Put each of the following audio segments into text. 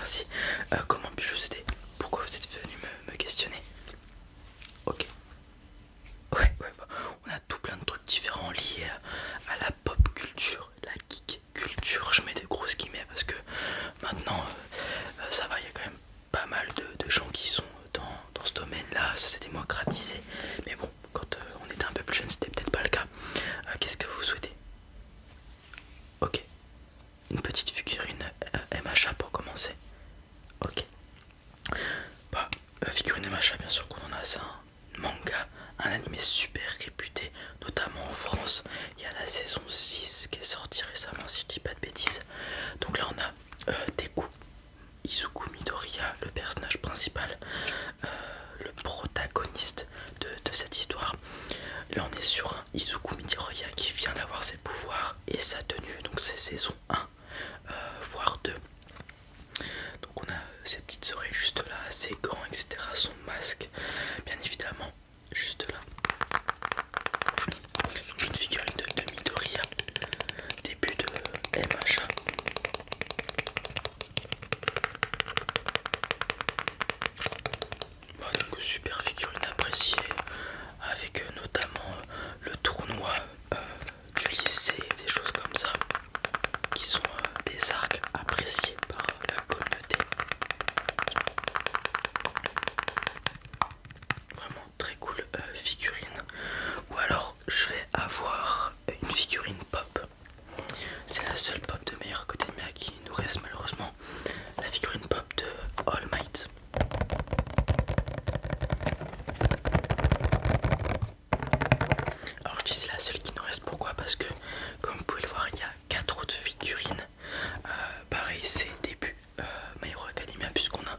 merci. Comment puis-je vous aider? Pourquoi vous êtes venu me questionner? Ok. Ouais, bah, on a tout plein de trucs différents liés à la pop culture, la geek culture. Je mets des grosses guillemets parce que maintenant, ça va, il y a quand même pas mal de gens qui sont dans ce domaine-là. Ça s'est démocratisé. Mais bon, quand on était un peu plus jeune, c'était peut-être pas le cas. Qu'est-ce que vous souhaitez? Ok. Une petite figurine MHA pour commencer. Ok. Bah, figurine MHA, bien sûr qu'on en a, c'est un manga, un animé super réputé, notamment en France. Il y a la saison 6 qui est sortie récemment, si je dis pas de bêtises. Donc là, on a Deku, Izuku Midoriya, le personnage principal, le protagoniste de cette histoire. Là, on est sur un Izuku Midoriya qui vient d'avoir ses pouvoirs et sa tenue, donc c'est saison 1, voire 2. Donc on a ses petites oreilles juste là, ses gants, etc. Son masque, bien évidemment, juste là. Donc une figurine de Midoriya, début de MHA. Voilà, donc super figurine appréciée, avec notamment le tournoi du lycée, des choses comme ça, qui sont des arcs appréciés par la communauté. Vraiment très cool figurine. Ou alors je vais avoir une figurine pop. C'est la seule pop de meilleur côté de Mia qui nous reste malheureusement. La figurine pop de All Might. Alors je dis c'est la seule qui nous reste, pourquoi? Parce que comme vous pouvez le voir, il y a 4 autres figurines. Pareil, c'est début My Hero Academia, puisqu'on a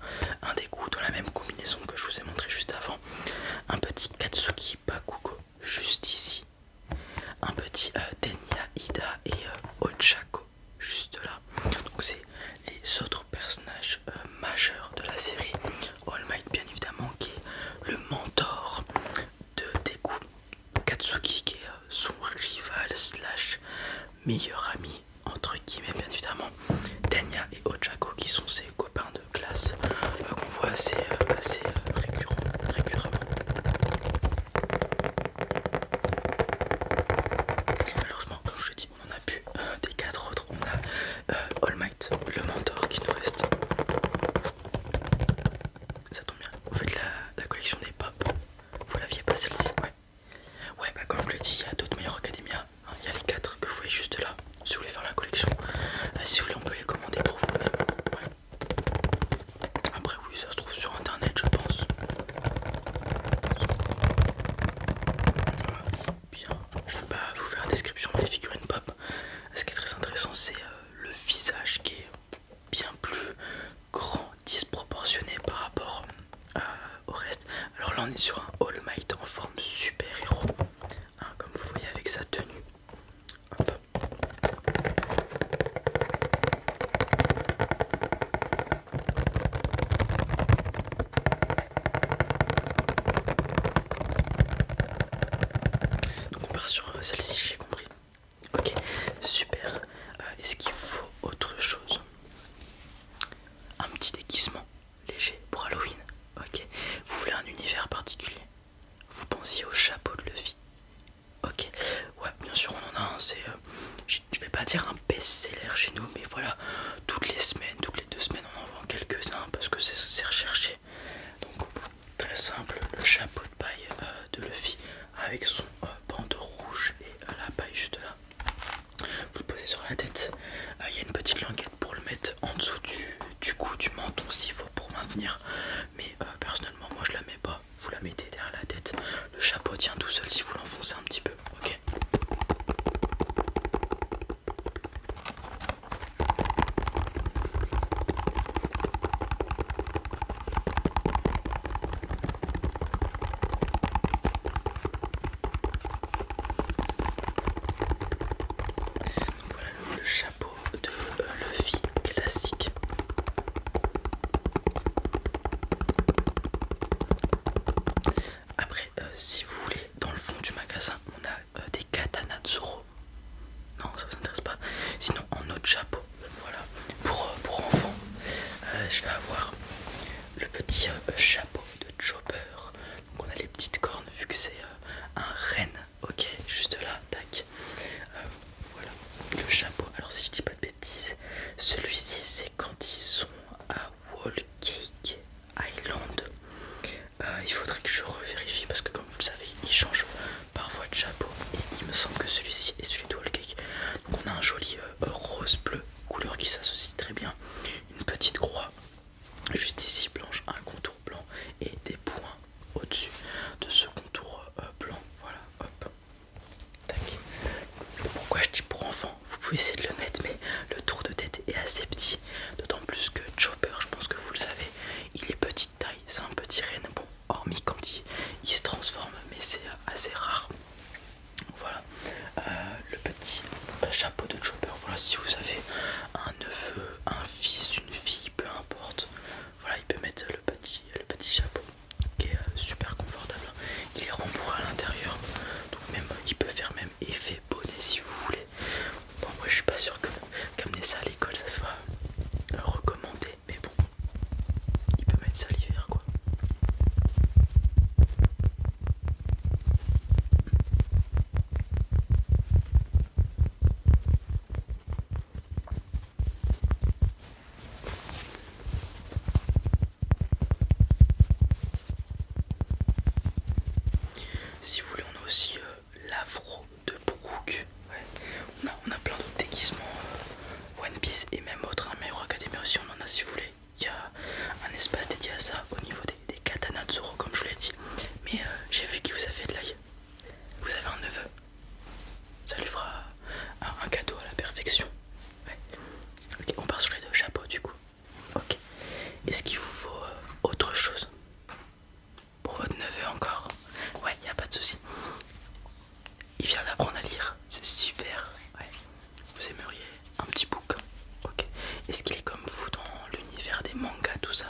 un Deku dans la même combinaison que je vous ai montré juste avant. Un petit Katsuki Bakugo juste ici. Un petit Tenya, Ida et Ochako juste là. Donc c'est les autres personnages majeurs de la série. All Might bien évidemment qui est le mentor de Deku. Katsuki qui est son rival slash meilleur ami entre guillemets bien évidemment. Tenya et Ochako qui sont ses copains de classe qu'on voit assez récurremment. Malheureusement, comme je l'ai dit, on en a plus des 4 autres. On a All Might, le mentor qui nous reste. Ça tombe bien. Vous faites la collection des pop. Vous l'aviez pas celle-ci? Ouais, bah comme je l'ai dit, il y a d'autres meilleurs Academia. Il y a les 4 que vous voyez juste là. Si vous voulez faire la collection, si vous voulez, on peut les commander pour vous-même. Ouais. Après, oui, ça se trouve sur internet, je pense. Bien, je ne vais pas vous faire la description des figurines pop. Ce qui est très intéressant, c'est le visage qui est bien plus grand, disproportionné par rapport au reste. Alors là, on est sur un All Might en forme super-héros, hein, comme vous voyez avec sa tenue. Hop. Donc on part sur celle-ci, j'ai compris. Ok, super. Est-ce qu'il faut autre chose? Un petit déguisement léger pour Halloween. Ok. Vous voulez un univers particulier? Vous pensiez au chapeau de Luffy? Ok. Ouais, bien sûr, on en a un. C'est, je vais pas dire un best-seller chez nous, mais voilà, toutes les semaines, toutes les 2 semaines, on en vend quelques-uns parce que c'est recherché. Donc, très simple, le chapeau de paille de Luffy avec son bandeau rouge et la paille juste là. Vous le posez sur la tête. Il y a une petite languette pour le mettre en dessous du cou, du menton s'il faut pour maintenir. Mais personnellement, moi je la mets pas. Vous la mettez derrière la tête. Le chapeau tient tout seul si vous l'enfoncez un petit peu. Ok. Voilà le chapeau de Luffy classique. Après, si vous voulez, dans le fond du magasin, on a des katanas de Zoro. Non, ça vous intéresse pas. Sinon, en autre chapeau, voilà, pour enfants, je vais petit chapeau de Chopper. Donc on a les petites cornes vu que c'est un renne. Ok, juste là, tac. Voilà, le chapeau. Alors si je dis pas de bêtises, celui-ci c'est quand ils sont à Wall Cake Island. Il faudrait que je revérifie parce que comme vous le savez, ils changent parfois de chapeau. Et il me semble que celui-ci est celui de Wall Cake. Donc on a un joli rose-bleu, couleur qui s'associe très bien. Une petite croix, juste ici blanche, un contour blanc et des points au-dessus de ce contour blanc. Voilà, hop. Tac. Pourquoi je dis pour enfants? Vous pouvez essayer de le mettre, mais le tour de tête est assez petit. D'autant plus que Chopper, je pense que vous le savez, il est petite taille, c'est un petit renne. Bon, hormis quand il se transforme, mais c'est assez rare. Voilà, le petit chapeau de Chopper. Voilà, si vous avez un neveu, un fils, une fille, peu importe, voilà, il peut mettre le petit chapeau qui est super confortable. Il est rembourré à l'intérieur, donc même il peut faire même effet bonnet si vous voulez. Bon, moi je suis pas sûr qu'amener ça à l'école ça soit recommandé, mais bon, il peut mettre ça l'hiver quoi. Si vous voulez, on a aussi l'afro de Brooke. Ouais. On a plein d'autres déguisements, One Piece et même autres. Mais Hero Academia aussi, on en a si vous voulez. Il y a un espace dédié à ça au niveau des katanas de Zoro, comme je vous l'ai dit. Mais j'ai vu que vous avez de l'œil. Vous avez un neveu. Ça lui fera un cadeau à la perfection. Ouais. Ok, on part sur les deux chapeaux du coup. Ok. Est-ce qu'il vous faut autre chose pour votre neveu encore? Ouais, y a pas de souci. Il vient d'apprendre à lire, c'est super. Ouais. Vous aimeriez un petit bouquin? Ok. Est-ce qu'il est comme vous dans l'univers des mangas, tout ça?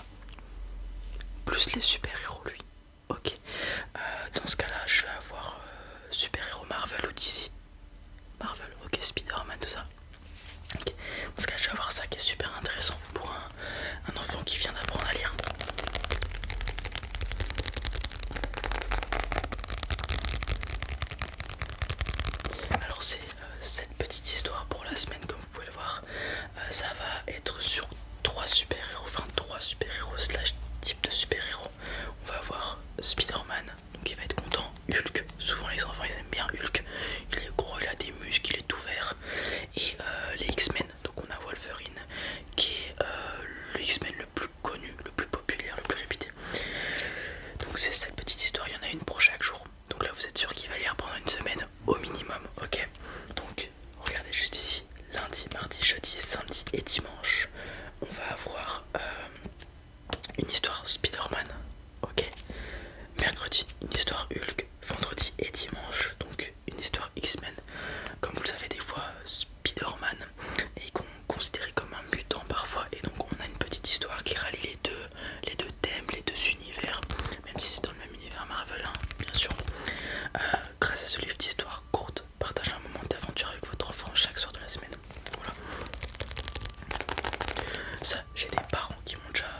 Plus les super-héros, lui. Ok. Dans ce cas-là, je vais avoir super-héros Marvel ou DC. Marvel, ok, Spider-Man, tout ça. Ok. Dans ce cas, je vais avoir ça qui est super intéressant pour un enfant qui vient d'apprendre à lire. Alors c'est cette petite histoire pour la semaine, comme vous pouvez le voir. Ça va être sur 3 super-héros, enfin 3 super-héros slash type de super-héros. On va avoir Spider-Man, donc il va être content. Hulk, souvent les enfants ils aiment bien Hulk. Il est gros, il a des muscles, il est tout vert. Et les X-Men, donc on a Wolverine qui est le X-Men le plus connu, le plus populaire, le plus répété. Donc c'est cette petite histoire, il y en a une pour chaque jour. Donc là vous êtes sûr qu'il va lire pendant une semaine au minimum, ok. Donc regardez juste ici, lundi, mardi, jeudi, samedi et dimanche, on va avoir une histoire Spider-Man, ok. Mercredi, une histoire Hulk, vendredi et dimanche, donc une histoire X-Men. Comme vous le savez, des fois Spider-Man est considéré comme un mutant parfois, et donc on a une petite histoire qui rallie les deux thèmes, les deux univers, même si c'est dans le même univers Marvel, hein, bien sûr. Grâce à ce livre d'histoire courte, partagez un moment d'aventure avec votre enfant chaque soir de la semaine. Voilà. Ça, j'ai des parents qui m'ont déjà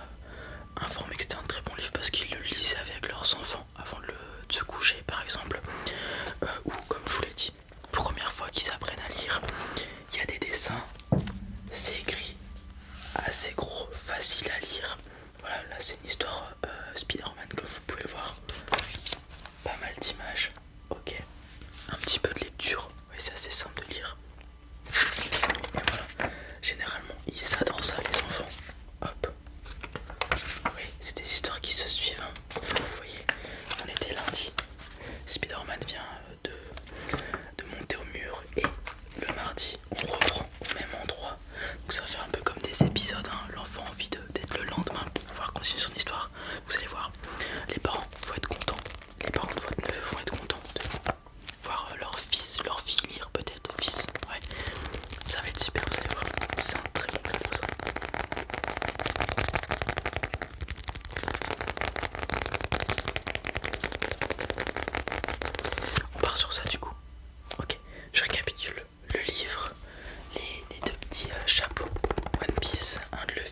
informé que c'était un très bon livre parce qu'ils le lisaient avec leurs enfants avant de se coucher par exemple. Ou comme je vous l'ai dit, première fois qu'ils apprennent à lire, il y a des dessins, c'est écrit assez gros, facile à lire. Voilà, là c'est une histoire Spider-Man comme vous pouvez le voir. Pas mal d'images, ok. Un petit peu de lecture, ouais, c'est assez simple de lire. Et voilà, généralement ils adorent ça les enfants. Hop. Oui, c'est des histoires qui se suivent, hein. Vous voyez, on était lundi. Spider-Man vient de monter au mur et le mardi on reprend au même endroit. Donc ça fait un peu comme des épisodes, hein. L'enfant a envie d'être le lendemain pour pouvoir continuer son histoire. Vous allez voir, les parents vont être contents. Les parents de votre neveu vont être contents de voir leur fils, leur fille lire peut-être. Fils, ouais. Ça va être super, vous allez voir. C'est un très bon cadeau ça. On part sur ça du coup. Ok, je récapitule. Le livre, les deux petits chapeaux One Piece, un de le